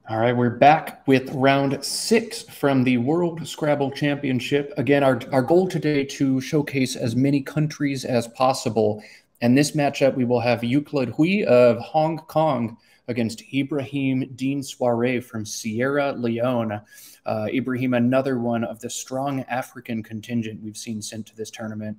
All right, we're back with round 6 from the World Scrabble Championship. Again, our goal today to showcase as many countries as possible. And this matchup, we will have Euclid Hui of Hong Kong against Ibrahim Deen Swaray from Sierra Leone. Ibrahim, another one of the strong African contingent we've seen sent to this tournament.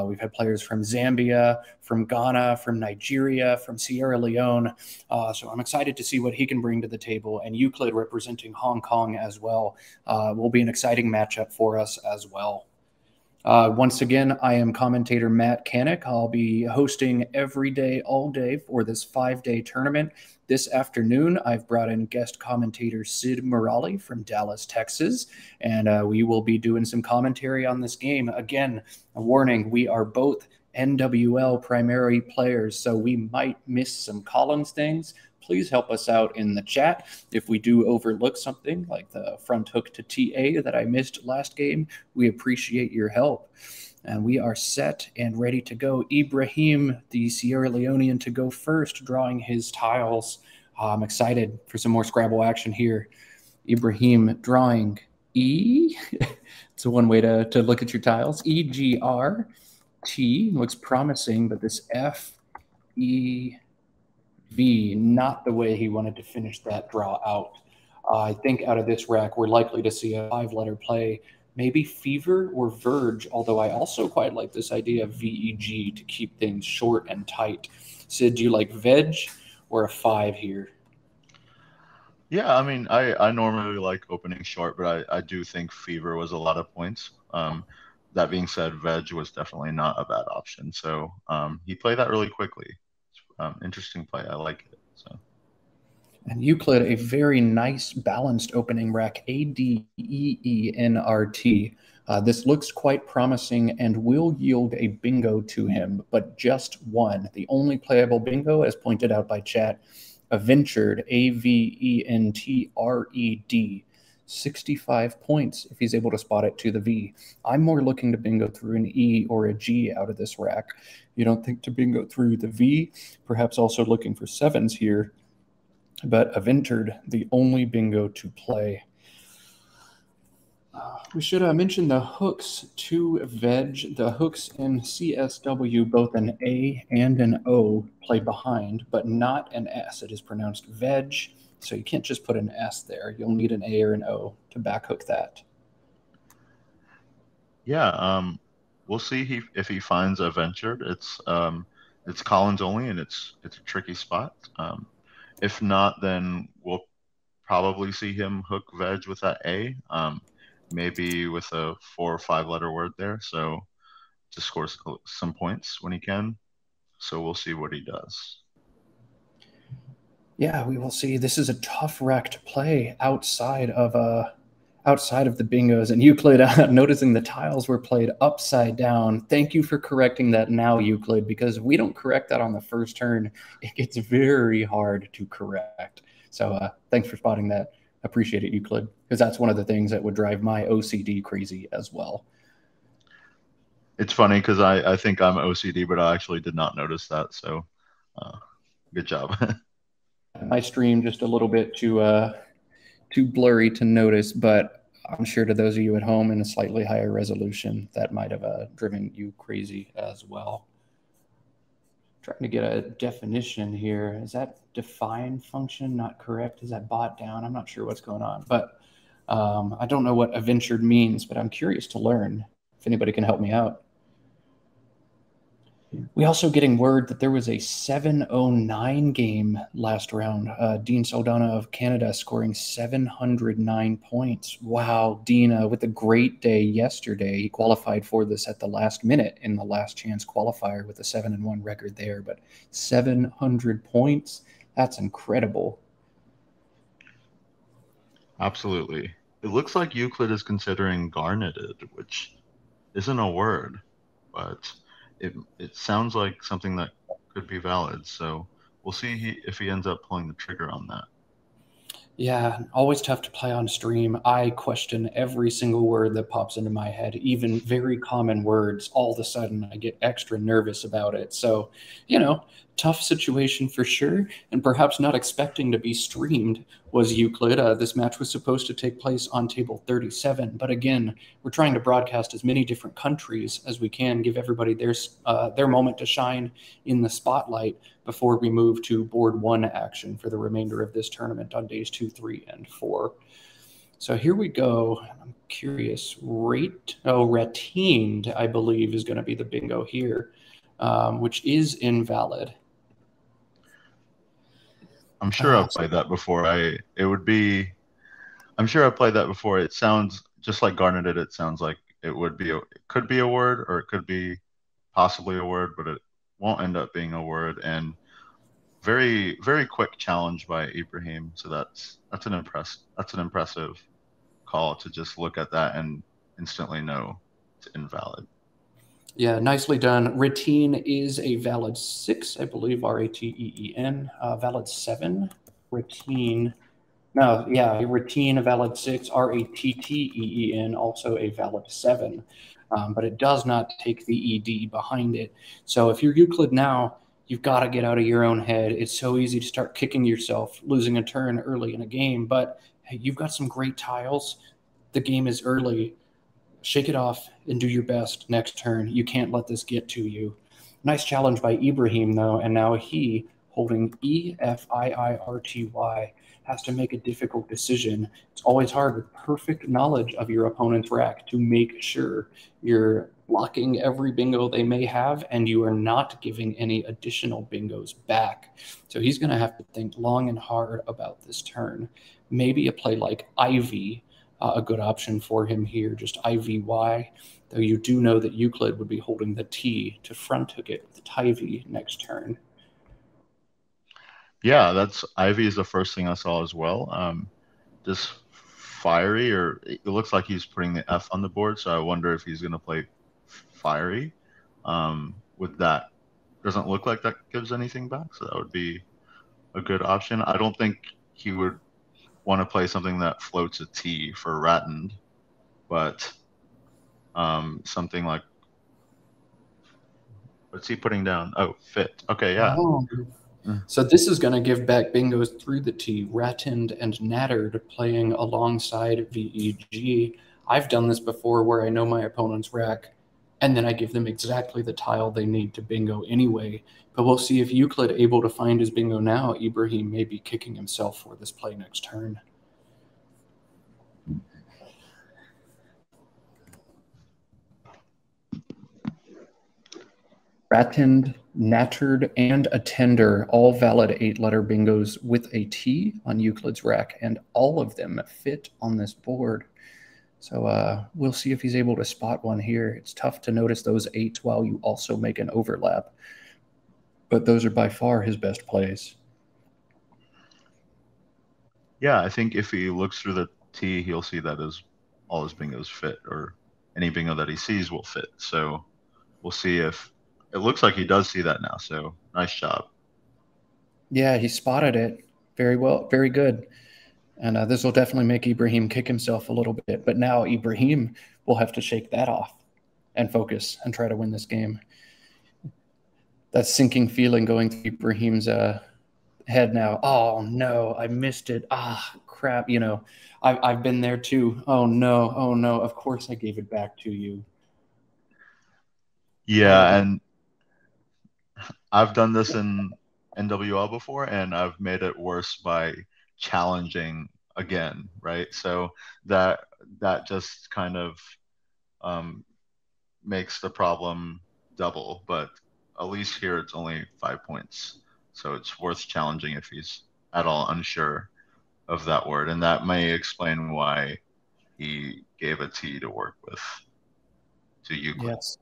We've had players from Zambia, from Ghana, from Nigeria, from Sierra Leone. So I'm excited to see what he can bring to the table. And Euclid representing Hong Kong as well will be an exciting matchup for us as well. Once again, I am commentator Matt Canik. I'll be hosting every day, all day for this 5-day tournament. This afternoon, I've brought in guest commentator Sid Murali from Dallas, Texas, and we will be doing some commentary on this game. Again, a warning, we are both NWL primary players, so we might miss some Collins things. Please help us out in the chat. If we do overlook something like the front hook to TA that I missed last game, we appreciate your help. And we are set and ready to go. Ibrahim, the Sierra Leonean, to go first, drawing his tiles. I'm excited for some more Scrabble action here. Ibrahim drawing E. It's one way to look at your tiles. EGR. T looks promising, but this F, E, V, not the way he wanted to finish that draw out. I think out of this rack, we're likely to see a 5-letter play, maybe Fever or Verge, although I also quite like this idea of VEG to keep things short and tight. Sid, do you like Veg or a 5 here? Yeah, I mean, I normally like opening short, but I do think Fever was a lot of points. That being said, Veg was definitely not a bad option. So he played that really quickly. Interesting play. I like it. So. And Euclid, a very nice balanced opening rack, ADEENRT. This looks quite promising and will yield a bingo to him, but just one. The only playable bingo, as pointed out by chat, Aventured, AVENTRED. 65 points if he's able to spot it to the V. I'm more looking to bingo through an E or a G out of this rack. You don't think to bingo through the V? Perhaps also looking for 7s here, but I've entered the only bingo to play. We should mention the hooks to Veg. The hooks in CSW, both an A and an O, play behind, but not an S. It is pronounced Veg, so you can't just put an S there. You'll need an A or an O to back hook that. Yeah, we'll see if he finds a ventured. It's Collins only, and it's a tricky spot. If not, then we'll probably see him hook Veg with that A, maybe with a 4 or 5-letter word there. So to score some points when he can. So we'll see what he does. Yeah, we will see. This is a tough rack to play outside of the bingos. And Euclid, noticing the tiles were played upside down. Thank you for correcting that now, Euclid, because if we don't correct that on the first turn, it gets very hard to correct. So thanks for spotting that. Appreciate it, Euclid, because that's one of the things that would drive my OCD crazy as well. It's funny because I think I'm OCD, but I actually did not notice that. So good job. My stream just a little bit too blurry to notice, but I'm sure to those of you at home in a slightly higher resolution, that might have driven you crazy as well. Trying to get a definition here. Is that define function not correct? Is that bot down? I'm not sure what's going on, but I don't know what aventured means, but I'm curious to learn if anybody can help me out. We also getting word that there was a 709 game last round. Dean Saldana of Canada scoring 709 points. Wow, Dean with a great day yesterday. He qualified for this at the last minute in the last chance qualifier with a 7-1 record there. But 700 points, that's incredible. Absolutely. It looks like Euclid is considering garneted, which isn't a word, but it sounds like something that could be valid. So we'll see if he ends up pulling the trigger on that. Yeah, always tough to play on stream. I question every single word that pops into my head, even very common words. All of a sudden, I get extra nervous about it. So, tough situation for sure, and perhaps not expecting to be streamed was Euclid. This match was supposed to take place on table 37, but again, we're trying to broadcast as many different countries as we can, give everybody their moment to shine in the spotlight before we move to board 1 action for the remainder of this tournament on days 2, 3, and 4. So here we go. I'm curious. Retained, I believe, is going to be the bingo here, which is invalid. I'm sure I've played that before. I'm sure I've played that before. It sounds just like Garner did. It sounds like it could be a word, or it could be possibly a word, but it won't end up being a word. And very, very quick challenge by Ibrahim. So that's an impressive call to just look at that and instantly know it's invalid. Yeah, nicely done. Reteen is a valid 6, I believe, R-A-T-E-E-N. Valid 7. Reteen. No, yeah, Reteen, a valid 6. R-A-T-T-E-E-N, also a valid 7. But it does not take the ED behind it. So if you're Euclid now, you've got to get out of your own head. It's so easy to start kicking yourself, losing a turn early in a game. But hey, you've got some great tiles. The game is early. Shake it off and do your best next turn. You can't let this get to you. Nice challenge by Ibrahim, though, and now he, holding E-F-I-I-R-T-Y, has to make a difficult decision. It's always hard with perfect knowledge of your opponent's rack to make sure you're blocking every bingo they may have and you are not giving any additional bingos back. So he's going to have to think long and hard about this turn. Maybe a play like Ivy, a good option for him here, just IVY, though you do know that Euclid would be holding the T to front hook it with Ivy next turn. Yeah, Ivy is the first thing I saw as well. Just fiery, or it looks like he's putting the F on the board, so I wonder if he's going to play fiery. With that, doesn't look like that gives anything back, so that would be a good option. I don't think he would want to play something that floats a T for Rattened, but something like, what's he putting down? Oh, fit. Okay, yeah. Oh. So this is going to give back bingos through the T. Rattened and Nattered playing alongside VEG. I've done this before where I know my opponent's rack, and then I give them exactly the tile they need to bingo anyway. But we'll see if Euclid able to find his bingo now. Ibrahim may be kicking himself for this play next turn. Rattened, Nattered, and Attender, all valid 8-letter bingos with a T on Euclid's rack, and all of them fit on this board. So we'll see if he's able to spot one here. It's tough to notice those 8s while you also make an overlap, but those are by far his best plays. Yeah, I think if he looks through the T, he'll see that all his bingos fit, or any bingo that he sees will fit. So we'll see if it looks like he does see that now. So nice job. Yeah, he spotted it very well, very good. And this will definitely make Ibrahim kick himself a little bit. But now Ibrahim will have to shake that off and focus and try to win this game. That sinking feeling going through Ibrahim's head now. Oh, no, I missed it. Ah, crap. You know, I've been there too. Oh, no. Oh, no. Of course I gave it back to you. Yeah, and I've done this in NWL before, and I've made it worse by challenging again, right? So that just kind of makes the problem double, but at least here it's only 5 points. So it's worth challenging if he's at all unsure of that word. And that may explain why he gave a T to work with to Euclid. Yes.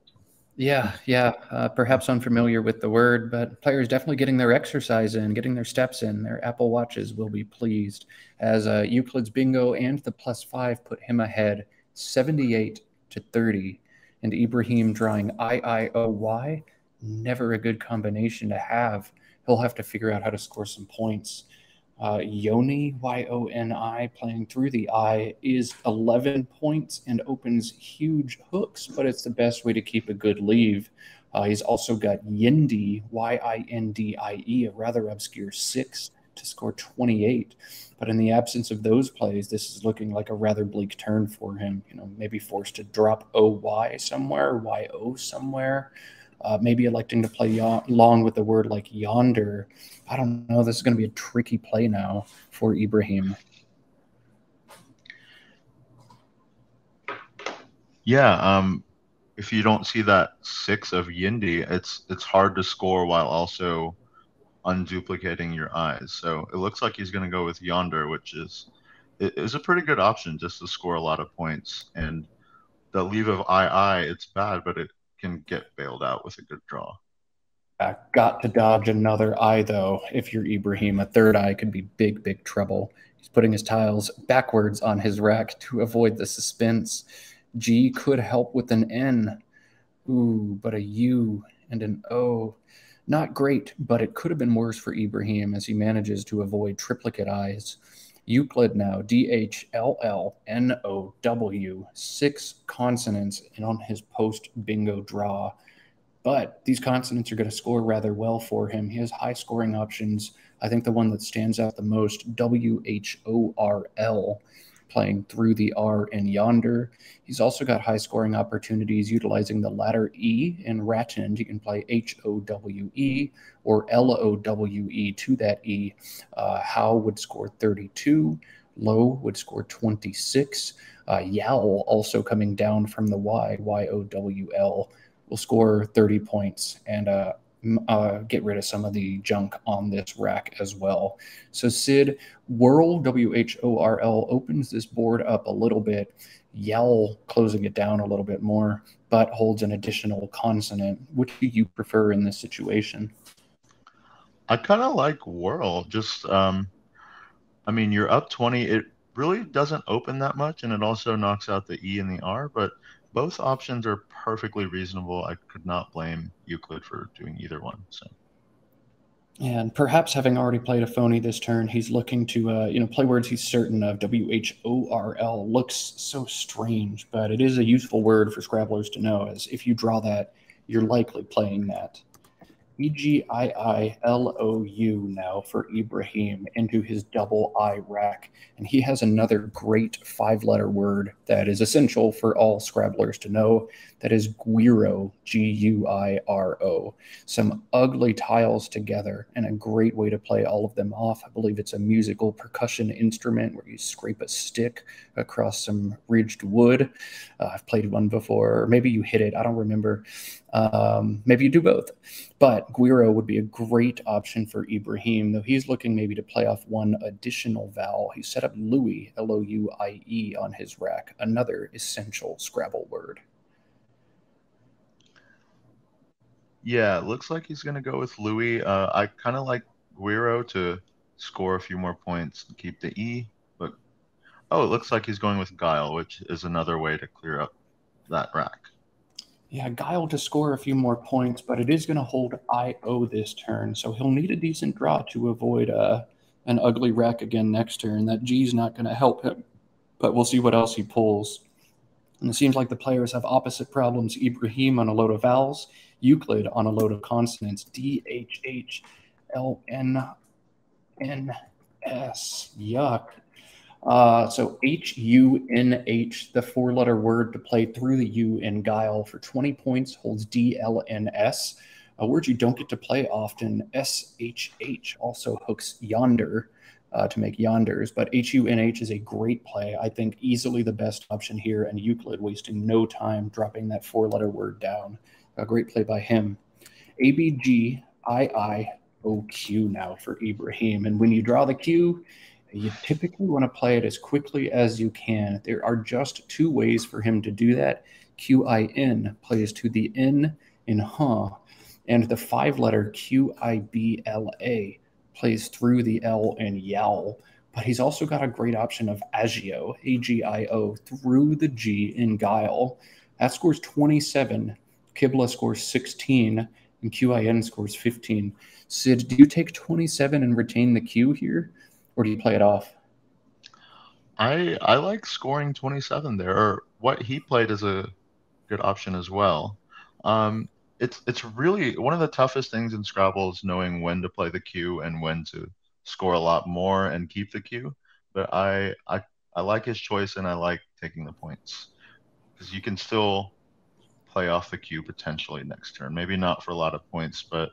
Yeah. Perhaps unfamiliar with the word, but players definitely getting their exercise in, getting their steps in. Their Apple Watches will be pleased, as Euclid's bingo and the +5 put him ahead 78-30. And Ibrahim drawing IIOY, never a good combination to have. He'll have to figure out how to score some points. Yoni, Y-O-N-I, playing through the I, is 11 points and opens huge hooks, but it's the best way to keep a good leave. He's also got Yindi, Yindie, a rather obscure 6 to score 28. But in the absence of those plays, this is looking like a rather bleak turn for him. Maybe forced to drop OY somewhere, YO somewhere. Maybe electing to play long with the word like yonder. I don't know. This is going to be a tricky play now for Ibrahim. Yeah, if you don't see that 6 of Yindi, it's hard to score while also unduplicating your eyes. So it looks like he's going to go with yonder, which is a pretty good option just to score a lot of points. And the leave of II, it's bad, but it can get bailed out with a good draw. Got to dodge another eye, though. If you're Ibrahim, a third eye could be big, big trouble. He's putting his tiles backwards on his rack to avoid the suspense. G could help with an N. Ooh, but a U and an O. Not great, but it could have been worse for Ibrahim as he manages to avoid triplicate eyes. Euclid now, DHLLNOW, 6 consonants and on his post bingo draw. But these consonants are going to score rather well for him. He has high scoring options. I think the one that stands out the most, WHORL, playing through the R in yonder. He's also got high scoring opportunities utilizing the latter E in Ratend. You can play HOWE or LOWE to that E. How would score 32. Low would score 26. Yowl also coming down from the Y, YOWL, will score 30 points and get rid of some of the junk on this rack as well. So Sid, Whirl, WHORL, opens this board up a little bit. Yowl closing it down a little bit more, but holds an additional consonant. Which do you prefer in this situation? I kind of like Whirl. Just, I mean, you're up 20. It really doesn't open that much, and it also knocks out the E and the R, but both options are perfectly reasonable. I could not blame Euclid for doing either one. So, and perhaps having already played a phony this turn, he's looking to play words he's certain of. WHORL looks so strange, but it is a useful word for Scrabblers to know, as if you draw that, you're likely playing that. EGIILOU now for Ibrahim into his double I rack. And he has another great 5-letter word that is essential for all Scrabblers to know. That is Guiro, Guiro. Some ugly tiles together and a great way to play all of them off. I believe it's a musical percussion instrument where you scrape a stick across some ridged wood. I've played one before, or maybe you hit it. I don't remember. Maybe you do both. But Guiro would be a great option for Ibrahim, though he's looking maybe to play off one additional vowel. He set up Louie, Louie, on his rack, another essential Scrabble word. yeah, it looks like he's going to go with Louis. I kind of like Guiro to score a few more points and keep the E, but oh, it looks like he's going with Guile, which is another way to clear up that rack. Yeah, Guile to score a few more points, but it is going to hold IO this turn, so he'll need a decent draw to avoid an ugly rack again next turn. That G's not going to help him, but we'll see what else he pulls. And it seems like the players have opposite problems. Ibrahim on a load of vowels, Euclid on a load of consonants. DHHLNNS. Yuck. So HUNH, the 4-letter word to play through the U in Guile for 20 points, holds DLNS, a word you don't get to play often. SHH also hooks yonder to make yonders, but HUNH is a great play. I think easily the best option here, and Euclid wasting no time dropping that 4-letter word down. A great play by him. ABGIIOQ now for Ibrahim, and when you draw the Q, you typically want to play it as quickly as you can. There are just 2 ways for him to do that. QIN plays to the N in huh, and the 5-letter QIBLA plays through the L in yowl. But he's also got a great option of agio, AGIO, through the G in guile. That scores 27. Kibla scores 16, and QIN scores 15. Sid, do you take 27 and retain the Q here? Or do you play it off? I like scoring 27 there, or what he played is a good option as well. it's really one of the toughest things in Scrabble is knowing when to play the cue and when to score a lot more and keep the cue. But I like his choice and I like taking the points because you can still play off the cue potentially next turn. Maybe not for a lot of points, but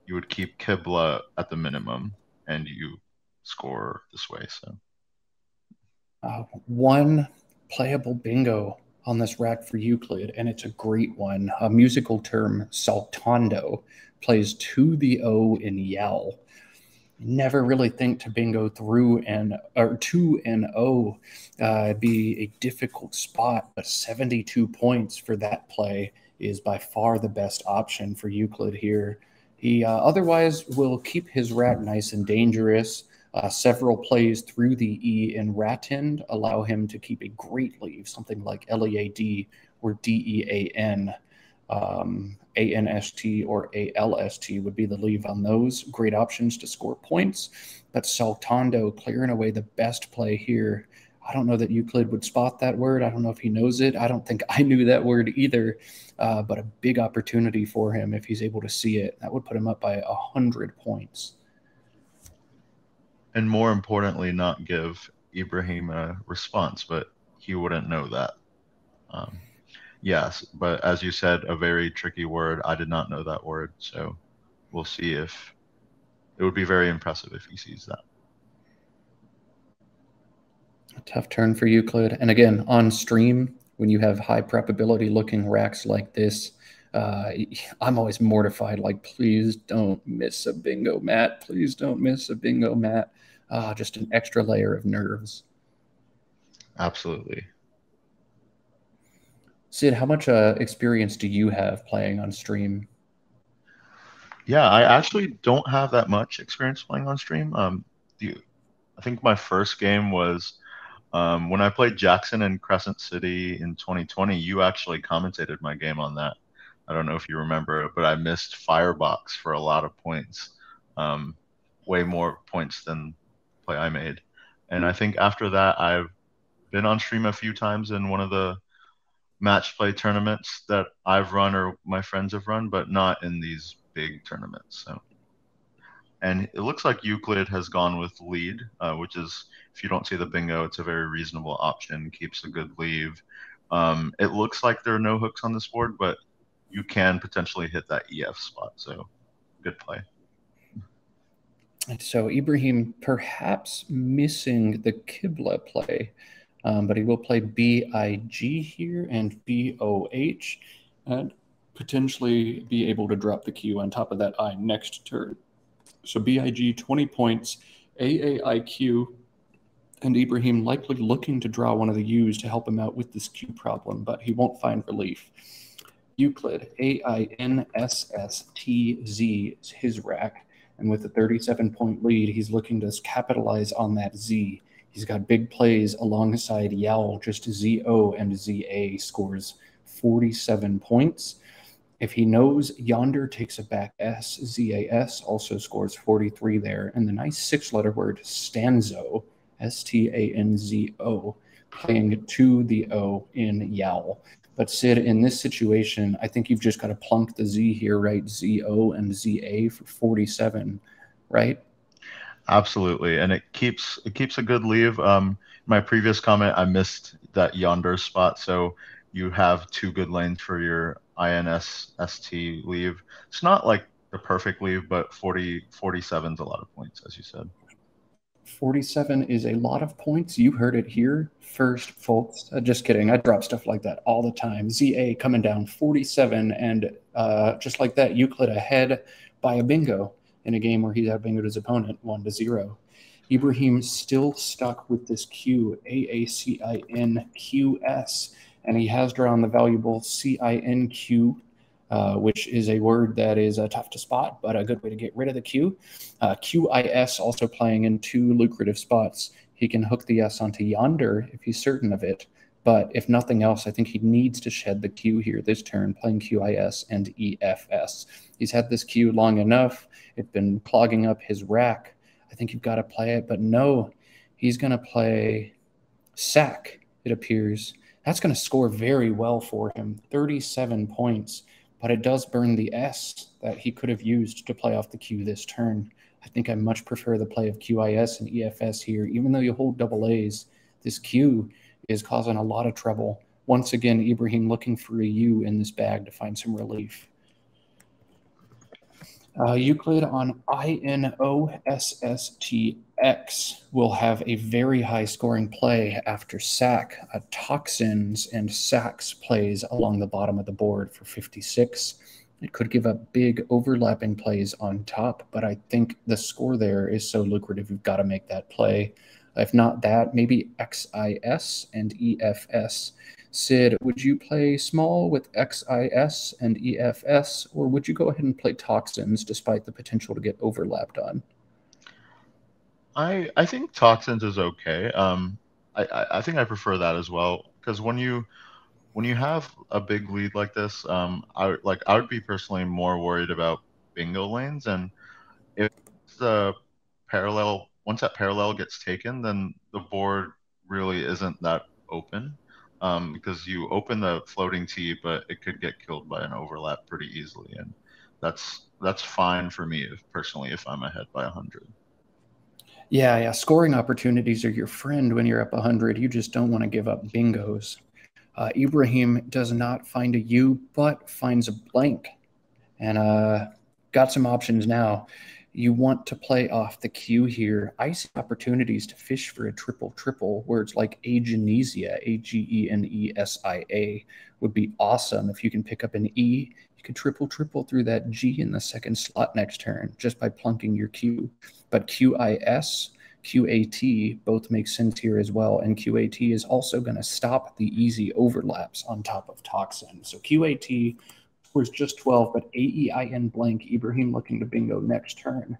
you would keep Kibla at the minimum and you score this way. So one playable bingo on this rack for Euclid, and it's a great one. A musical term, saltando, plays to the O in yell. Never really think to bingo through and or to and O be a difficult spot, but 72 points for that play is by far the best option for Euclid here. He otherwise will keep his rat nice and dangerous. Several plays through the E in Ratend allow him to keep a great leave, something like LEAD or DEAN. ANST or ALST would be the leave on those. Great options to score points. But Saltando clearing away the best play here. I don't know that Euclid would spot that word. I don't know if he knows it. I don't think I knew that word either. But a big opportunity for him if he's able to see it. That would put him up by 100 points. and more importantly, not give Ibrahim a response, but he wouldn't know that. Yes, but as you said, a very tricky word. I did not know that word, so we'll see if it would be very impressive if he sees that. A tough turn for Euclid. And again, on stream, when you have high probability looking racks like this, I'm always mortified, like, please don't miss a bingo, Matt. Please don't miss a bingo, Matt. Just an extra layer of nerves. Absolutely. Sid, how much experience do you have playing on stream? Yeah, I actually don't have that much experience playing on stream. I think my first game was when I played Jackson and Crescent City in 2020. You actually commentated my game on that. I don't know if you remember, but I missed Firebox for a lot of points, way more points than play I made. And I think after that, I've been on stream a few times in one of the match play tournaments that I've run or my friends have run, but not in these big tournaments. So, and it looks like Euclid has gone with lead, which is, if you don't see the bingo, it's a very reasonable option. Keeps a good leave. It looks like there are no hooks on this board, but you can potentially hit that EF spot. So, good play. And so Ibrahim perhaps missing the Qibla play, but he will play BIG here and BOH and potentially be able to drop the Q on top of that I next turn. So BIG 20 points, AAIQ, and Ibrahim likely looking to draw one of the U's to help him out with this Q problem, but he won't find relief. Euclid, AINSSTZ is his rack. And with a 37-point lead, he's looking to capitalize on that Z. He's got big plays alongside Yao, just ZO and ZA scores 47 points. If he knows Yonder takes a back S, ZAS also scores 43 there. And the nice six-letter word, stanzo, STANZO, playing to the O in Yao. But Sid, in this situation, I think you've just got to plunk the Z here, right? ZO and ZA for 47, right? Absolutely, and it keeps a good leave. My previous comment, I missed that Yonder spot, so you have two good lanes for your INSST leave. It's not like the perfect leave, but 47 is a lot of points, as you said. 47 is a lot of points. You heard it here first, folks. Just kidding. I drop stuff like that all the time. ZA coming down 47, and just like that, Euclid ahead by a bingo in a game where he had bingoed his opponent 1-0. Ibrahim still stuck with this Q, AACINQS, and he has drawn the valuable CINQ, which is a word that is tough to spot, but a good way to get rid of the Q. QIS also playing in two lucrative spots. He can hook the S onto Yonder if he's certain of it, but if nothing else, I think he needs to shed the Q here this turn, playing QIS and EFS. He's had this Q long enough. It's been clogging up his rack. I think you've got to play it, but no, he's going to play SAC, it appears. That's going to score very well for him, 37 points. but it does burn the S that he could have used to play off the Q this turn. I think I much prefer the play of QIS and EFS here. Even though you hold double A's, this Q is causing a lot of trouble. Once again, Ibrahim looking for a U in this bag to find some relief. Euclid on INOSSTX will have a very high scoring play after sack. Toxins and sacks plays along the bottom of the board for 56. It could give up big overlapping plays on top, but I think the score there is so lucrative, you've got to make that play. If not that, maybe XIS and EFS. Sid, would you play small with XIS and EFS, or would you go ahead and play Toxins despite the potential to get overlapped on? I think Toxins is okay. I think I prefer that as well, because when you have a big lead like this, I would be personally more worried about bingo lanes, and if the parallel, once that parallel gets taken, then the board really isn't that open, because you open the floating T, but it could get killed by an overlap pretty easily, and that's fine for me personally if I'm ahead by 100. Yeah, scoring opportunities are your friend when you're up 100. You just don't want to give up bingos. Ibrahim does not find a U, but finds a blank, and got some options now. You want to play off the Q here. I see opportunities to fish for a triple, words like agenesia, Agenesia, would be awesome. If you can pick up an E, you could triple through that G in the second slot next turn just by plunking your Q. But QIS, QAT both make sense here as well, and QAT is also going to stop the easy overlaps on top of Toxin. So QAT scores just 12, but AEIN blank, Ibrahim looking to bingo next turn.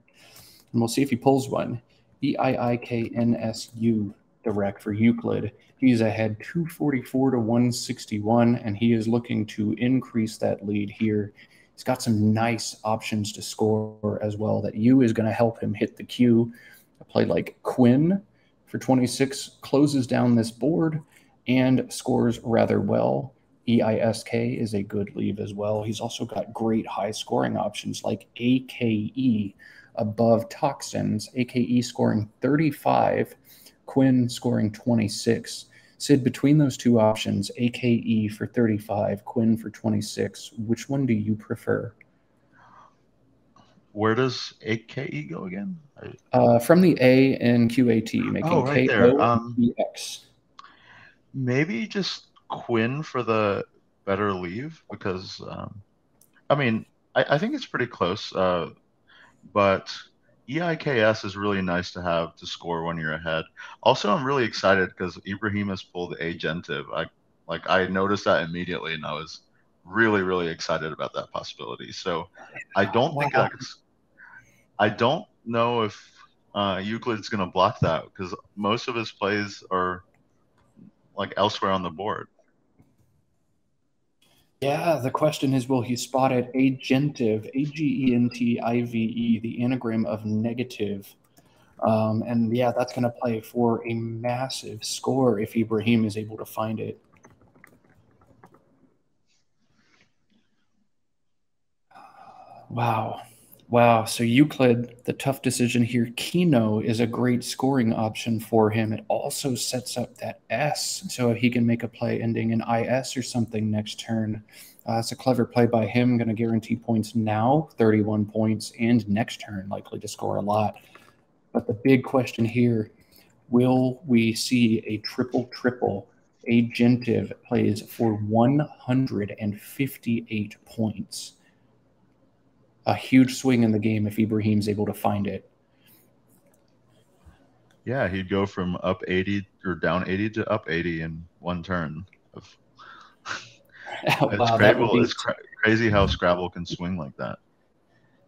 And we'll see if he pulls one. EIIKNSU direct for Euclid. He's ahead 244 to 161, and he is looking to increase that lead here. He's got some nice options to score as well. That U is going to help him hit the Q. A play like Quinn for 26 closes down this board and scores rather well. EISK is a good leave as well. He's also got great high scoring options like AKE above Toxins. AKE scoring 35, Quinn scoring 26. Sid, between those two options, AKE for 35, Quinn for 26, which one do you prefer? Where does AKE go again? From the A in QAT, making right there. KOEX. Maybe just Quinn for the better leave, because I mean, I think it's pretty close, but EIKS is really nice to have to score when you're ahead. Also, I'm really excited because Ibrahim has pulled Agentive. I noticed that immediately, and I was really excited about that possibility. So I don't think I don't know if Euclid's going to block that, because most of his plays are like elsewhere on the board. Yeah, the question is, will he spot it? Agentive, Agentive, the anagram of negative. And yeah, that's going to play for a massive score if Ibrahim is able to find it. Wow. So Euclid, the tough decision here. Kino is a great scoring option for him. It also sets up that S, so he can make a play ending in IS or something next turn. It's a clever play by him, going to guarantee points now, 31 points, and next turn likely to score a lot. But the big question here, will we see a triple? Agentive plays for 158 points. A huge swing in the game if Ibrahim's able to find it. Yeah, he'd go from up 80 or down 80 to up 80 in one turn. It's crazy how Scrabble can swing like that.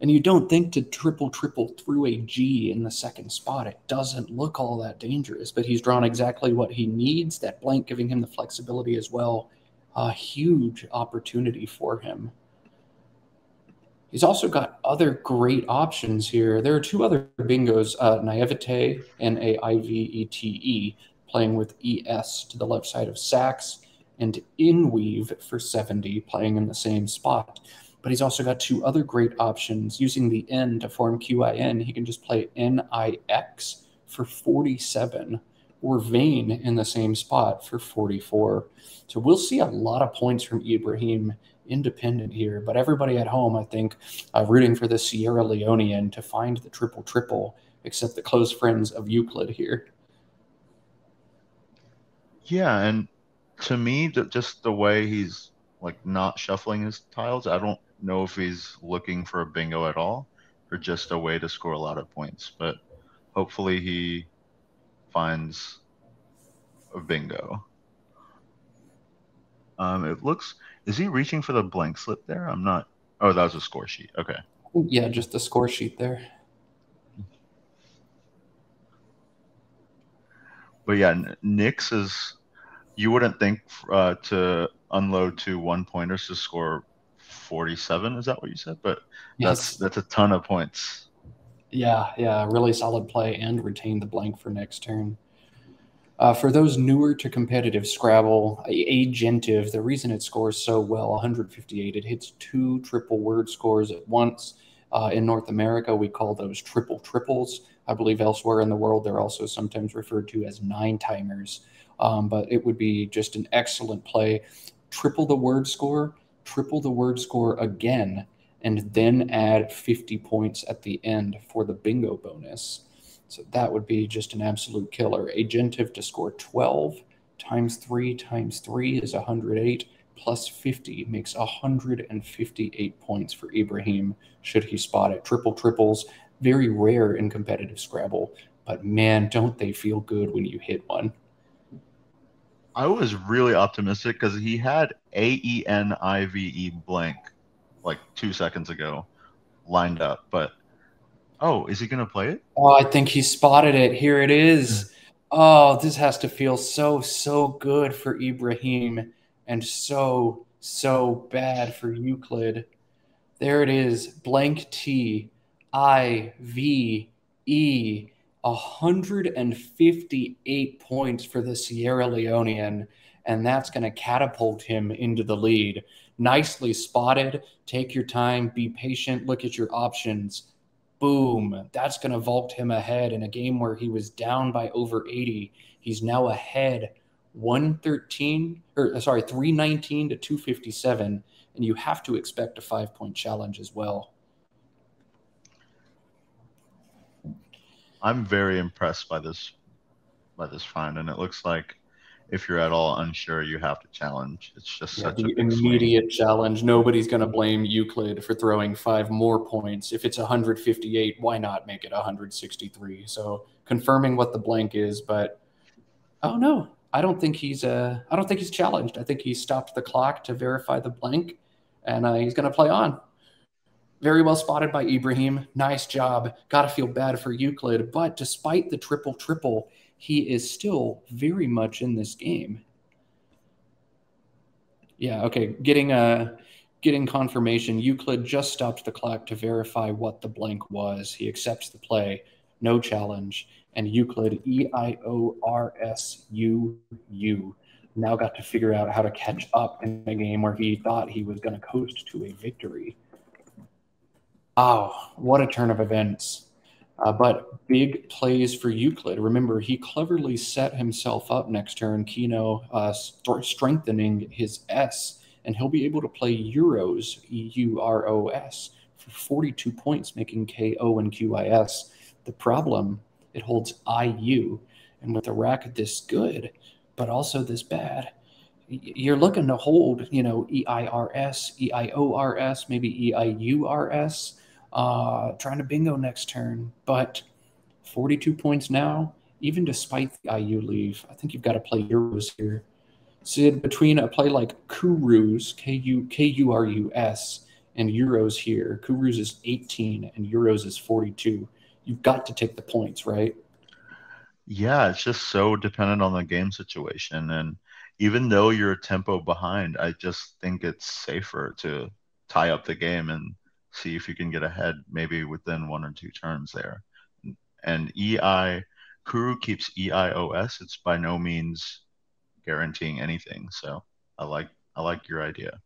And you don't think to triple through a G in the second spot. It doesn't look all that dangerous, but he's drawn exactly what he needs, that blank giving him the flexibility as well. A huge opportunity for him. He's also got other great options here. There are two other bingos, Naivete, Naivete, playing with ES to the left side of Sachs, and Inweave for 70, playing in the same spot. but he's also got two other great options. Using the N to form QIN, he can just play NIX for 47, or Vane in the same spot for 44. So we'll see a lot of points from Ibrahim independent here, but everybody at home, I think, rooting for the Sierra Leonean to find the triple-triple, except the close friends of Euclid here. Yeah, and to me, just the way he's like not shuffling his tiles, I don't know if he's looking for a bingo at all or just a way to score a lot of points. But hopefully he finds a bingo. It looks, is he reaching for the blank slip there? I'm not. Oh, that was a score sheet. Okay. Yeah, just the score sheet there. But yeah, Nix is, you wouldn't think to unload two one pointers to score 47. Is that what you said? But Yes. that's a ton of points. Yeah, really solid play and retain the blank for next turn. For those newer to competitive Scrabble, Agentive, the reason it scores so well, 158, it hits two triple word scores at once. In North America, we call those triple triples. I believe elsewhere in the world, they're also sometimes referred to as nine timers. But it would be just an excellent play. Triple the word score again, and then add 50 points at the end for the bingo bonus. So that would be just an absolute killer. Agentive to score 12 times 3 times 3 is 108, plus 50 makes 158 points for Ibrahim should he spot it. Triple triples, very rare in competitive Scrabble, but man, don't they feel good when you hit one. I was really optimistic because he had AENIVE blank like 2 seconds ago lined up. But oh, is he going to play it? Oh, I think he spotted it. Here it is. Oh, this has to feel so good for Ibrahim and so bad for Euclid. There it is. Blank T I V E. 158 points for the Sierra Leonean, and that's going to catapult him into the lead. Nicely spotted. Take your time. Be patient. Look at your options. Boom. That's going to vault him ahead in a game where he was down by over 80. He's now ahead 319 to 257, and you have to expect a 5-point challenge as well. I'm very impressed by this find, and it looks like if you're at all unsure, you have to challenge. It's just such a The big swing. immediate challenge. Nobody's going to blame Euclid for throwing 5 more points. If it's 158, why not make it 163? So confirming what the blank is, but oh no, I don't think he's challenged. I think he stopped the clock to verify the blank, and he's going to play on. Very well spotted by Ibrahim. Nice job. Got to feel bad for Euclid, but despite the triple, he is still very much in this game. Yeah, okay. Getting confirmation. Euclid just stopped the clock to verify what the blank was. He accepts the play. No challenge. And Euclid, EIORSUU, now got to figure out how to catch up in a game where he thought he was going to coast to a victory. Wow, what a turn of events. But big plays for Euclid. Remember, he cleverly set himself up next turn, Kino, strengthening his S, and he'll be able to play Euros, EUROS, for 42 points, making KO and QIS. The problem, it holds IU, and with a racket this good, but also this bad, you're looking to hold, EIRS, EIORS, maybe EIURS, trying to bingo next turn. But 42 points now, even despite the IU leave, I think you've got to play Euros here. Sid, between a play like Kurus, Kurus, and Euros here, Kurus is 18 and Euros is 42. You've got to take the points, right? Yeah, it's just so dependent on the game situation. And even though you're a tempo behind, I just think it's safer to tie up the game and see if you can get ahead maybe within one or two turns there. And Kuru keeps EIOS. It's by no means guaranteeing anything. So I like your idea.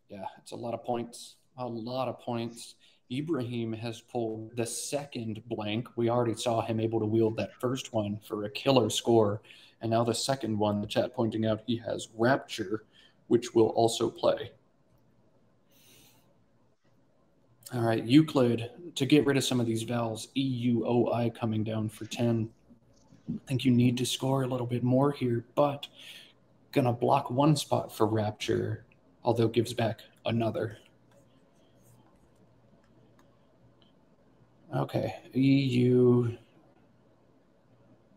Yeah, it's a lot of points. A lot of points. Ibrahim has pulled the second blank. We already saw him able to wield that first one for a killer score. And now the second one, the chat pointing out he has Rapture, which will also play. All right, Euclid, to get rid of some of these vowels, E-U-O-I coming down for 10. I think you need to score a little bit more here, but gonna block one spot for Rapture, although gives back another. Okay, EU.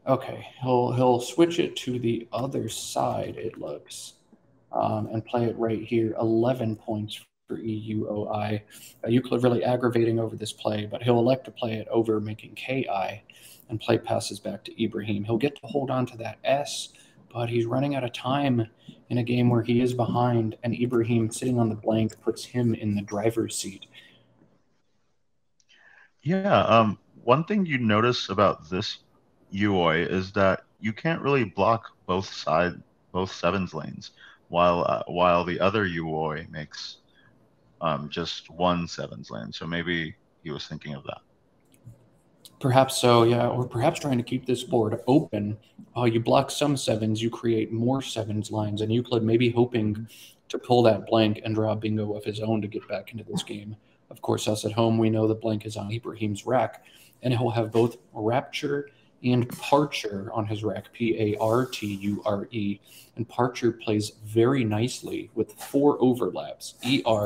Okay, he'll switch it to the other side, it looks, and play it right here. 11 points for EUOI. Euclid really aggravating over this play, but he'll elect to play it over, making KI, and play passes back to Ibrahim. He'll get to hold on to that S, but he's running out of time in a game where he is behind, and Ibrahim sitting on the blank puts him in the driver's seat. Yeah, one thing you notice about this UI is that you can't really block both sevens lanes, while the other UI makes just one sevens lane. So maybe he was thinking of that. Perhaps so, yeah, or perhaps trying to keep this board open. You block some sevens, you create more sevens lines, and Euclid may be hoping to pull that blank and draw a bingo of his own to get back into this game. Of course, us at home, we know the blank is on Ibrahim's rack, and he'll have both Rapture and Parture on his rack, P-A-R-T-U-R-E. And Parture plays very nicely with 4 overlaps, E-R-U-T-O-U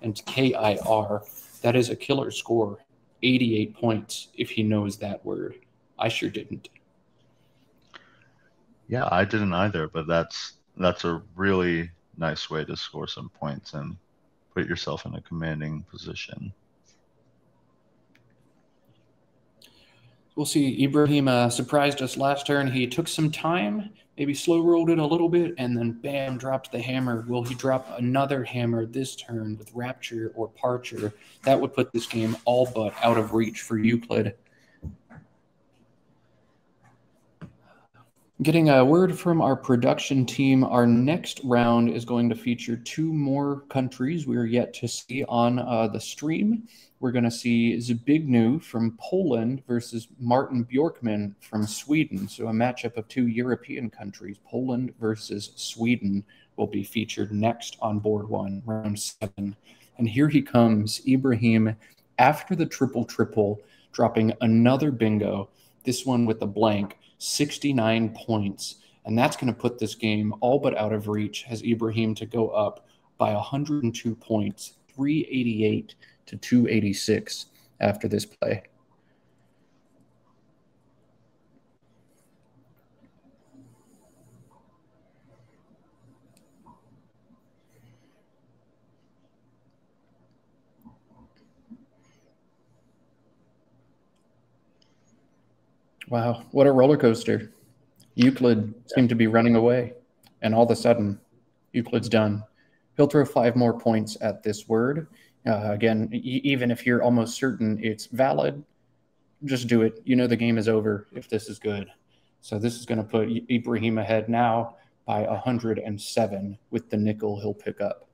and K-I-R. That is a killer score, 88 points if he knows that word. I sure didn't. Yeah, I didn't either, but that's a really nice way to score some points and put yourself in a commanding position. We'll see. Ibrahim surprised us last turn. He took some time, maybe slow rolled it a little bit, and then bam, dropped the hammer. Will he drop another hammer this turn with Rapture or Parture? That would put this game all but out of reach for Euclid. Getting a word from our production team, our next round is going to feature 2 more countries we are yet to see on the stream. We're going to see Zbigniew from Poland versus Martin Bjorkman from Sweden. So a matchup of 2 European countries, Poland versus Sweden, will be featured next on board 1, round 7. And here he comes, Ibrahim, after the triple, dropping another bingo, this one with a blank. 69 points, and that's going to put this game all but out of reach, has Ibrahim to go up by 102 points, 388 to 286 after this play. Wow, what a roller coaster. Euclid seemed to be running away, and all of a sudden, Euclid's done. He'll throw 5 more points at this word. Again, even if you're almost certain it's valid, just do it. You know the game is over if this is good. So this is going to put Ibrahim ahead now by 107 with the nickel he'll pick up.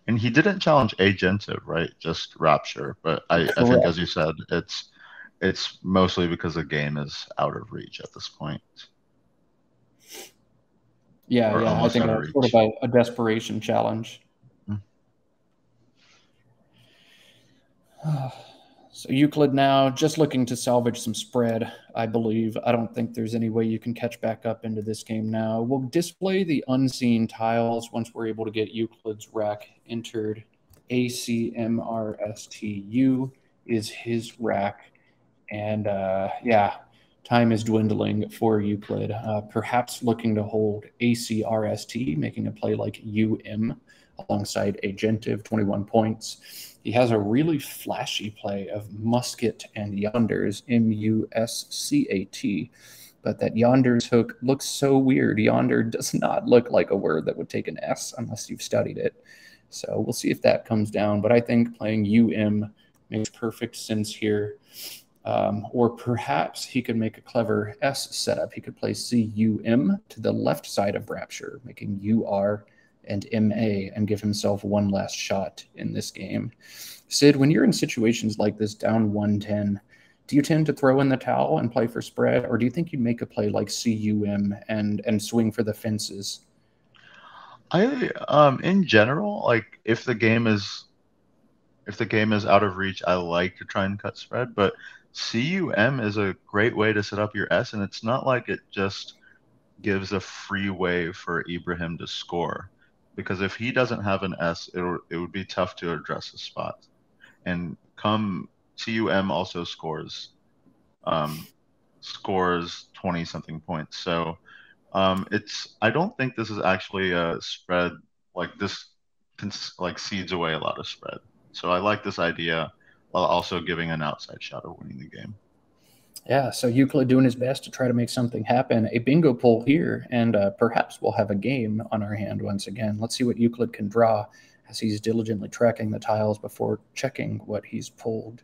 And he didn't challenge Agentive, right? Just Rapture. But I think, as you said, it's mostly because the game is out of reach at this point. Yeah, I think it's sort of a desperation challenge. So Euclid now just looking to salvage some spread, I believe. I don't think there's any way you can catch back up into this game now. We'll display the unseen tiles once we're able to get Euclid's rack entered. ACMRSTU is his rack. And yeah, time is dwindling for Euclid. Perhaps looking to hold ACRST, making a play like UM alongside Agentive, 21 points. He has a really flashy play of Musket and Yonders, M-U-S-C-A-T. But that Yonders hook looks so weird. Yonder does not look like a word that would take an S unless you've studied it. So we'll see if that comes down. But I think playing UM makes perfect sense here. Or perhaps he could make a clever S setup. He could play CUM to the left side of Rapture, making UR and MA, and give himself one last shot in this game. Sid, when you're in situations like this, down 110, do you tend to throw in the towel and play for spread, or do you think you'd make a play like CUM and swing for the fences? In general, like if the game is out of reach, I like to try and cut spread, but CUM is a great way to set up your S, and it's not like it just gives a free way for Ibrahim to score. Because if he doesn't have an S, it would be tough to address the spot. And CUM also scores 20 something points. So I don't think this is actually a spread like this like seeds away a lot of spread. So I like this idea while also giving an outside shot of winning the game. Yeah, so Euclid doing his best to try to make something happen. A bingo pull here, and perhaps we'll have a game on our hand once again. Let's see what Euclid can draw as he's diligently tracking the tiles before checking what he's pulled.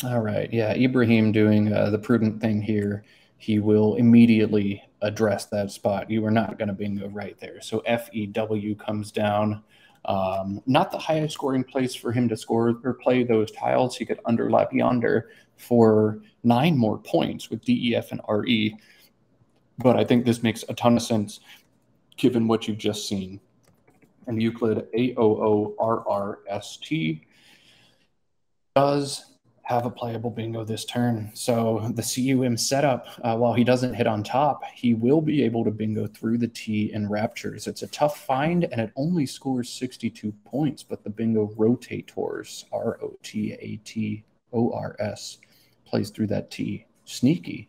All right, yeah, Ibrahim doing the prudent thing here. He will immediately address that spot. You are not going to bingo right there. So FEW comes down. Not the highest scoring place for him to score or play those tiles. He could underlap yonder for 9 more points with DEF and RE. But I think this makes a ton of sense given what you've just seen. And Euclid AOORRST does have a playable bingo this turn. So the CUM setup, while he doesn't hit on top, he will be able to bingo through the T in Raptures. It's a tough find, and it only scores 62 points, but the bingo rotators, ROTATORS, plays through that T. Sneaky.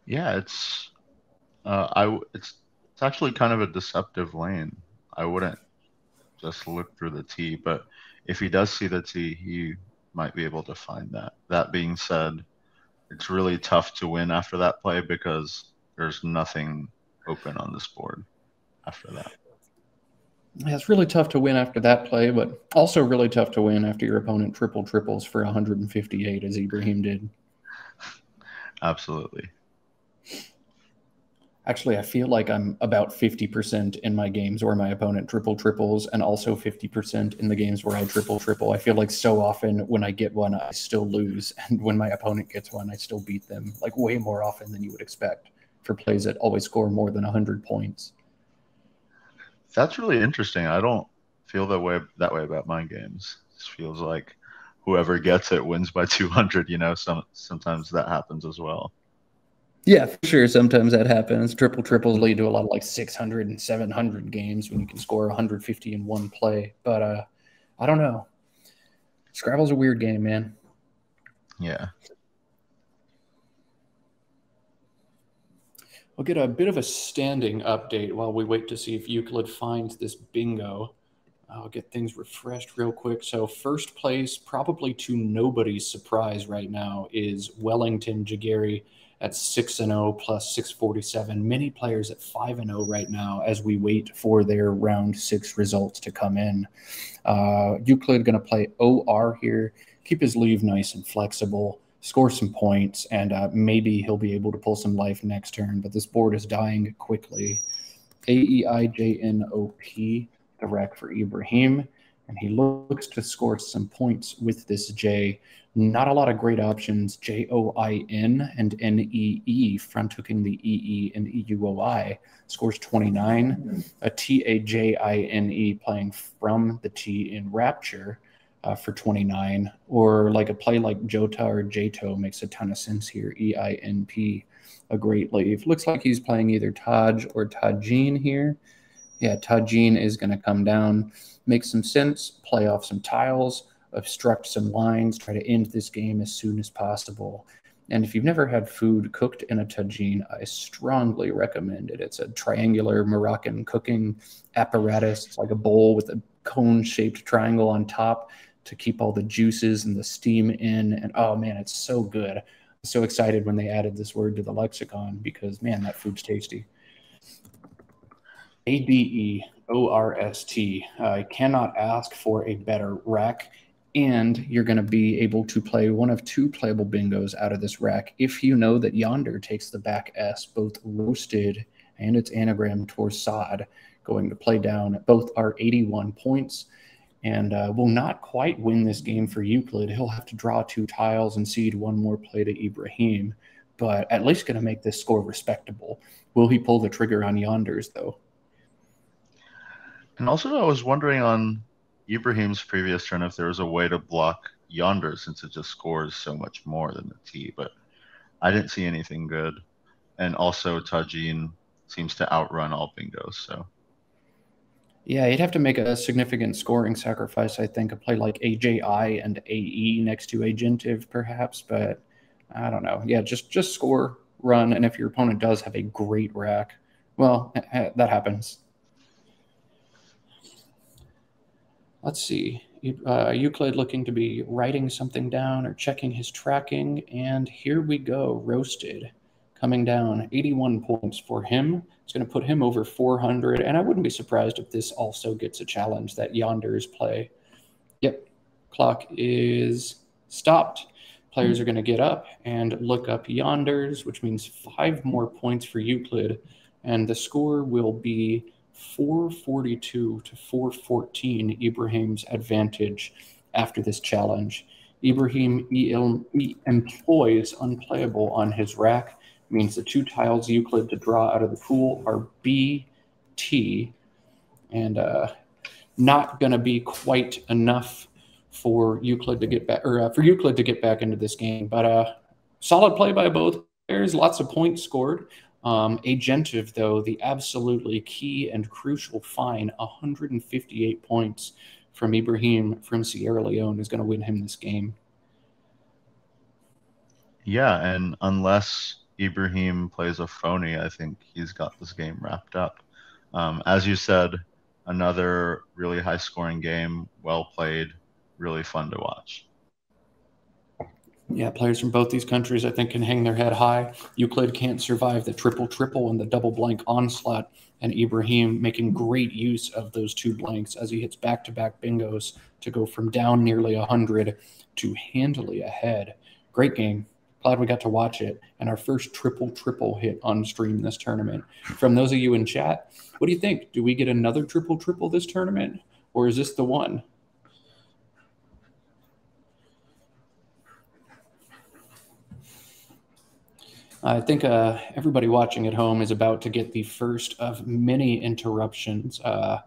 Yeah, it's actually kind of a deceptive lane. I wouldn't just look through the T, but if he does see the T, he might be able to find that. That being said, it's really tough to win after that play because there's nothing open on this board after that. Yeah, it's really tough to win after that play, but also really tough to win after your opponent triples for 158, as Ibrahim did. Absolutely. Actually, I feel like I'm about 50% in my games where my opponent triples, and also 50% in the games where I triple. I feel like so often when I get one, I still lose, and when my opponent gets one, I still beat them, like way more often than you would expect for plays that always score more than 100 points. That's really interesting. I don't feel that way about my games. It just feels like whoever gets it wins by 200. You know, sometimes that happens as well. Yeah, for sure. Sometimes that happens. Triples lead to a lot of like 600 and 700 games when you can score 150 in one play. But I don't know. Scrabble's a weird game, man. Yeah. We'll get a bit of a standing update while we wait to see if Euclid finds this bingo. I'll get things refreshed real quick. So first place, probably to nobody's surprise right now, is Wellington Jageri at 6-0 plus 647. Many players at 5-0 right now as we wait for their round 6 results to come in. Euclid going to play OR here, keep his leave nice and flexible, score some points, and maybe he'll be able to pull some life next turn. But this board is dying quickly. AEIJNOP, the rack for Ibrahim, and he looks to score some points with this J. Not a lot of great options. JOIN and NEE, front hooking the EE and EUOI, scores 29. A TAJINE playing from the T in Rapture for 29. Or like a play like Jota or Jato makes a ton of sense here. EINP, a great leave. Looks like he's playing either Taj or Tajin here. Yeah, Tajin is going to come down, make some sense, play off some tiles, obstruct some lines, try to end this game as soon as possible. And if you've never had food cooked in a tagine, I strongly recommend it. It's a triangular Moroccan cooking apparatus. It's like a bowl with a cone-shaped triangle on top to keep all the juices and the steam in. And oh man, it's so good. I'm so excited when they added this word to the lexicon because man, that food's tasty. Adeorst. I cannot ask for a better rack, and you're going to be able to play one of two playable bingos out of this rack if you know that Yonder takes the back S, both roasted and its anagram Torsad, going to play down. Both are 81 points and will not quite win this game for Euclid. He'll have to draw two tiles and cede one more play to Ibrahim, but at least going to make this score respectable. Will he pull the trigger on Yonders, though? And also, I was wondering on Ibrahim's previous turn if there was a way to block Yonder, since it just scores so much more than the T, but I didn't see anything good. And also, Tajin seems to outrun all bingos, so. Yeah, you'd have to make a significant scoring sacrifice, I think, a play like AJI and AE next to Agentive, perhaps, but I don't know. Yeah, just score, run, and if your opponent does have a great rack, well, that happens. Let's see. Euclid looking to be writing something down or checking his tracking, and here we go. Roasted coming down, 81 points for him. It's going to put him over 400, and I wouldn't be surprised if this also gets a challenge that Yonder's play. Yep, clock is stopped. Players are going to get up and look up Yonders, which means 5 more points for Euclid, and the score will be 442 to 414, Ibrahim's advantage after this challenge. Ibrahim employs unplayable on his rack, means the 2 tiles Euclid to draw out of the pool are B, T, and not going to be quite enough for Euclid to get back, or for Euclid to get back into this game. But solid play by both players, lots of points scored. Agentive, though, the absolutely key and crucial fine, 158 points from Ibrahim from Sierra Leone, is going to win him this game. Yeah, and unless Ibrahim plays a phony, I think he's got this game wrapped up. As you said, another really high-scoring game, well played, really fun to watch. Yeah, players from both these countries, I think, can hang their head high. Euclid can't survive the triple-triple and the double blank onslaught, and Ibrahim making great use of those 2 blanks as he hits back-to-back bingos to go from down nearly 100 to handily ahead. Great game. Glad we got to watch it, and our first triple-triple hit on stream this tournament. From those of you in chat, what do you think? Do we get another triple-triple this tournament, or is this the one? I think everybody watching at home is about to get the first of many interruptions. Our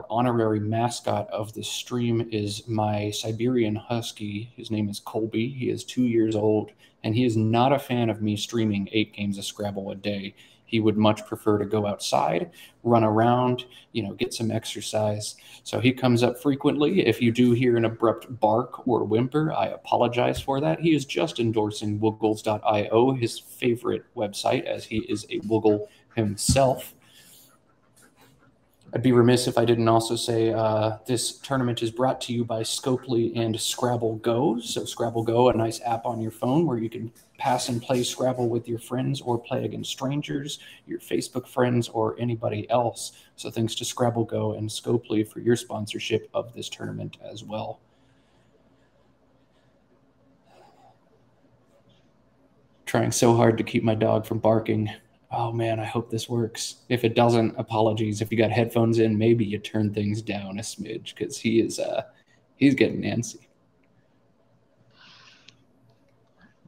honorary mascot of the stream is my Siberian Husky. His name is Colby. He is 2 years old, and he is not a fan of me streaming 8 games of Scrabble a day. He would much prefer to go outside, run around, get some exercise. So he comes up frequently. If you do hear an abrupt bark or whimper, I apologize for that. He is just endorsing Woogles.io, his favorite website, as he is a Woogle himself. I'd be remiss if I didn't also say this tournament is brought to you by Scopely and Scrabble Go. So Scrabble Go, a nice app on your phone where you can pass and play Scrabble with your friends or play against strangers, your Facebook friends, or anybody else. So thanks to Scrabble Go and Scopely for your sponsorship of this tournament as well. Trying so hard to keep my dog from barking. Oh man, I hope this works. If it doesn't, apologies. If you got headphones in, maybe you turn things down a smidge, because he's getting antsy.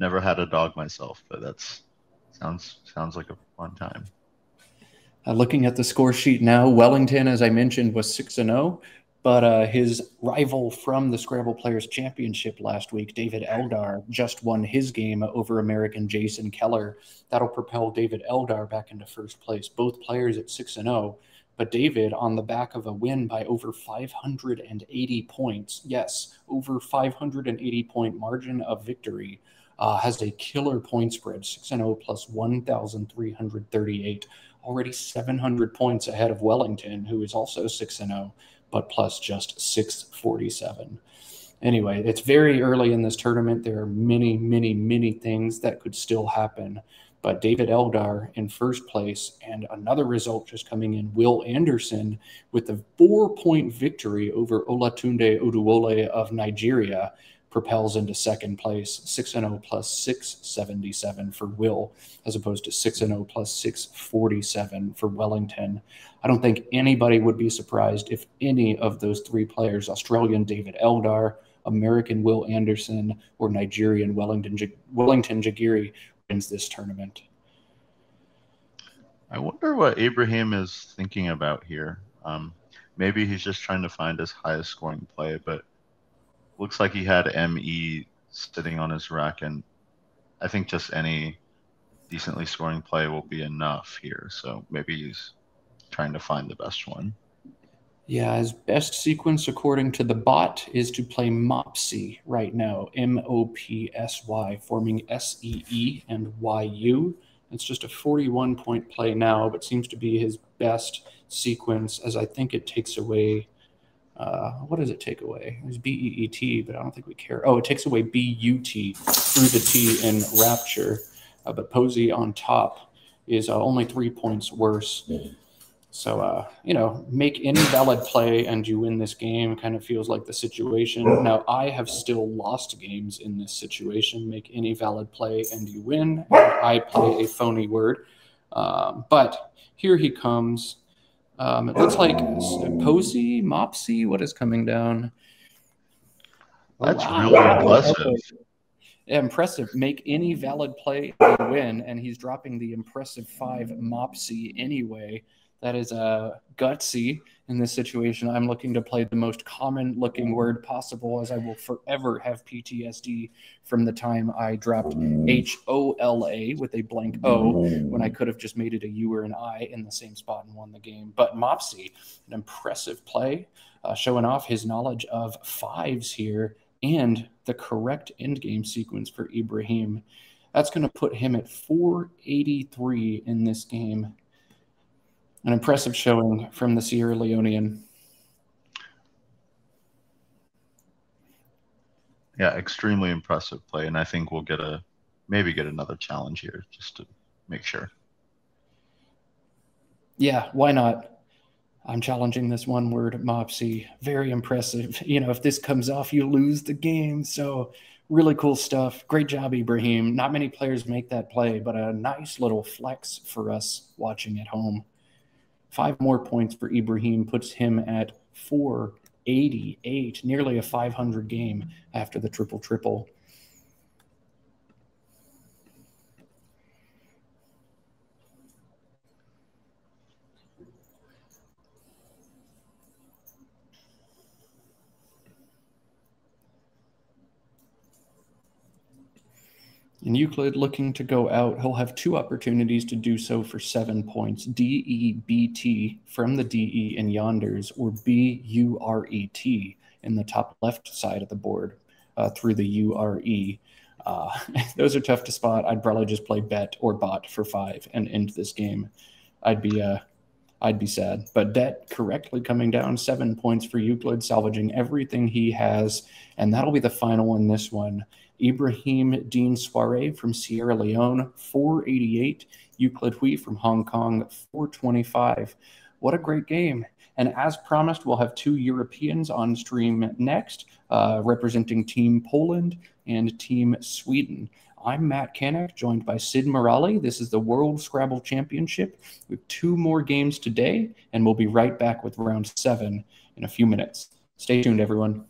Never had a dog myself, but that sounds like a fun time. Looking at the score sheet now, Wellington, as I mentioned, was 6-0, but his rival from the Scrabble Players Championship last week, David Eldar, just won his game over American Jason Keller. That'll propel David Eldar back into first place. Both players at 6-0, but David, on the back of a win by over 580 points, yes, over 580-point margin of victory, has a killer point spread, 6-0 plus 1,338, already 700 points ahead of Wellington, who is also 6-0, but plus just 647. Anyway, it's very early in this tournament. There are many, many, many things that could still happen. But David Eldar in first place, and another result just coming in, Will Anderson with a 4-point victory over Olatunde Oduwole of Nigeria, propels into second place, 6-0 plus 677 for Will, as opposed to 6-0 plus 647 for Wellington. I don't think anybody would be surprised if any of those three players, Australian David Eldar, American Will Anderson, or Nigerian Wellington Jagiri, wins this tournament. I wonder what Ibrahim is thinking about here. Maybe he's just trying to find his highest scoring play, but looks like he had ME sitting on his rack, and I think just any decently scoring play will be enough here. So maybe he's trying to find the best one. Yeah, his best sequence, according to the bot, is to play Mopsy right now, MOPSY, forming SEE and YU. It's just a 41-point play now, but seems to be his best sequence, as I think it takes away what does it take away? It's BEET, but I don't think we care. Oh, it takes away BUT through the T in Rapture. But Posey on top is only 3 points worse. So, make any valid play and you win this game kind of feels like the situation. Now, I have still lost games in this situation. Make any valid play and you win. I play a phony word. But here he comes. It looks like Posey, Mopsy, what is coming down? That's really impressive. Okay. Yeah, impressive. Make any valid play and win, and he's dropping the impressive 5 Mopsy anyway. That is gutsy in this situation. I'm looking to play the most common-looking word possible, as I will forever have PTSD from the time I dropped HOLA with a blank O when I could have just made it a U or an I in the same spot and won the game. But Mopsy, an impressive play, showing off his knowledge of 5s here and the correct endgame sequence for Ibrahim. That's going to put him at 483 in this game. An impressive showing from the Sierra Leonean. Yeah, extremely impressive play, and I think we'll maybe get another challenge here just to make sure. Yeah, why not? I'm challenging this one word, Mopsy. Very impressive. If this comes off, you lose the game. So really cool stuff. Great job, Ibrahim. Not many players make that play, but a nice little flex for us watching at home. 5 more points for Ibrahim puts him at 488, nearly a 500 game after the triple-triple. And Euclid looking to go out. He'll have 2 opportunities to do so for 7 points. DEBT from the DE in Yonders, or BURET in the top left side of the board through the URE. Those are tough to spot. I'd probably just play bet or bot for 5 and end this game. I'd be sad. But Det correctly coming down, 7 points for Euclid, salvaging everything he has. And that'll be the final in this one. Ibrahim Deen Swaray from Sierra Leone, 488. Euclid Hui from Hong Kong, 425. What a great game. And as promised, we'll have 2 Europeans on stream next, representing Team Poland and Team Sweden. I'm Matt Canik, joined by Sid Murali. This is the World Scrabble Championship. We have 2 more games today, and we'll be right back with round 7 in a few minutes. Stay tuned, everyone.